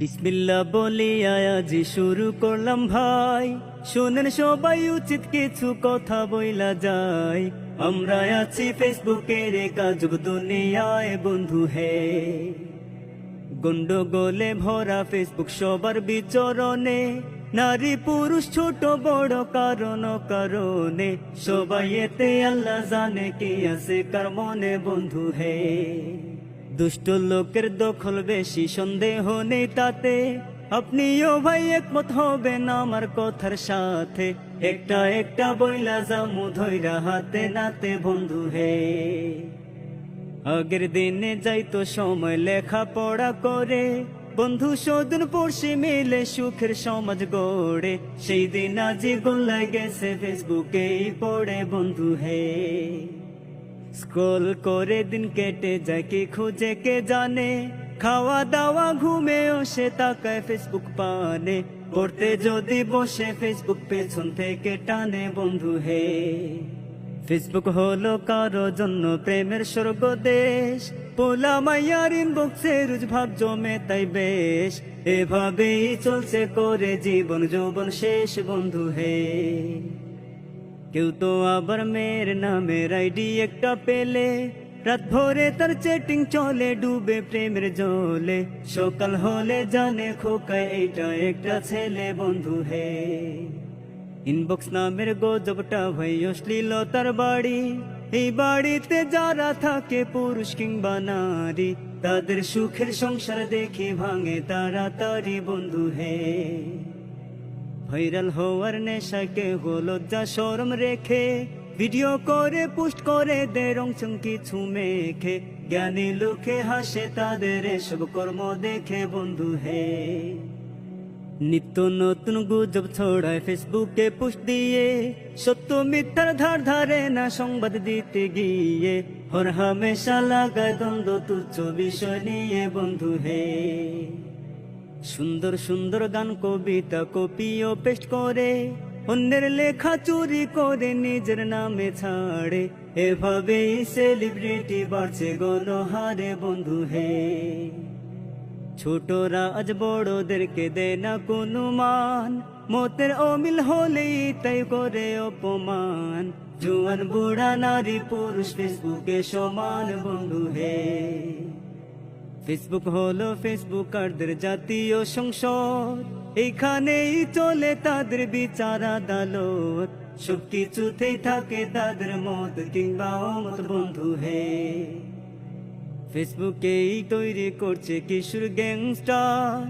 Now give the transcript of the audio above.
বিসমিল্লাহ বলে আয়াজি শুরু করলাম ভাই, শোনেন সবাই উচিত কিছু কথা বইলা যায়। আমরা আছি ফেসবুকের কাজুক দুনিয়ায় বন্ধু হে, গন্ডগোলে ভরা ফেসবুক সবার বিচরণে, নারী পুরুষ ছোট বড় কারণ কারণে, সবাই এতে আল্লাহ জানে কি আছে কার মনে বন্ধু হে। দুষ্ট লোকের দখল বেশি সন্দেহ নেই তাতে, আপনিও ভাই একমত হবেন আমার কথার সাথে। একটা একটা বইলা জামু ধইরা হাতে নাতে বন্ধু হে। আগের দিনে যাইতো সময় লেখা পড়া করে, বন্ধু সদন পড়শি মিলে সুখের সমাজ গড়ে। সেই দিন আজি গোল্লায় গেছে ফেসবুকেই পড়ে বন্ধু হে। স্ক্রল করে দিন কেটে যায় কি খুঁজে কে জানে, খাওয়া দাওয়া ঘুমেও সে তাকায় ফেসবুক পানে। পড়তে যদি বসে ফেসবুক পেছন থেকে টানে বন্ধু হে। ফেসবুক হলো কারো জন্য প্রেমের স্বর্গ দেশ, পোলা মাইয়ার ইনবক্সে রোজ ভাব জমে তাই বেশ। এভাবেই চলছে করে জীবন যৌবন শেষ বন্ধু হে। কেউ তো আবার মেয়ের নামের আইডি একটা পেলে, রাত ভরে তার চ্যাটিং চলে ডুবে প্রেমের জলে। সকাল হলে জানে খোকায় এইটা একটা ছেলে বন্ধু হে। ইনবক্স নামের গজবটা ভাই অশ্লীলতার বাড়ি, এই বাড়িতে যারা থাকে পুরুষ কিংবা নারী, তাদের সুখের সংসার দেখে ভাঙে তাড়াতাড়ি বন্ধু হে। ভাইরাল হওয়ার নেশায় কেহ লজ্জা শরম রেখে, ভিডিও করে পোস্ট করে দে রং চং কিছু মেখে। জ্ঞানী লোকে হাসে তাদের এসব কর্ম দেখে বন্ধু হে। নিত্য নতুন গুজব ছড়ায় ফেসবুকে পোস্ট দিয়ে, সত্য মিথ্যার ধার ধারে না সংবাদ দিতে গিয়ে। হর হামেশা লাগায় দ্বন্দ্ব তুচ্ছ বিষয় নিয়ে বন্ধু হে। সুন্দর সুন্দর গান কবিতা কপি ও পেস্ট করে, অন্যের লেখা চুরি করে নিজের নামে ছাড়ে। এভাবেই সেলিব্রিটি বাড়ছে গণহারে বন্ধু হে। ছোটরা আজ বড়দেরকে দেয় না কোনো মান, মতের অমিল হলেই তাই করে অপমান। জোয়ান বুড়া নারী পুরুষ ফেসবুকে সমান বন্ধু হে। ফেসবুক হলো ফেসবুকারদের জাতীয় সংসদ, এইখানেই চলে তাদের বিচার আদালত। সবকিছুতেই থাকে তাদের মত কিংবা অমত বন্ধু হে। ফেসবুকেই তৈরি করছে কিশোর গ্যাংস্টার,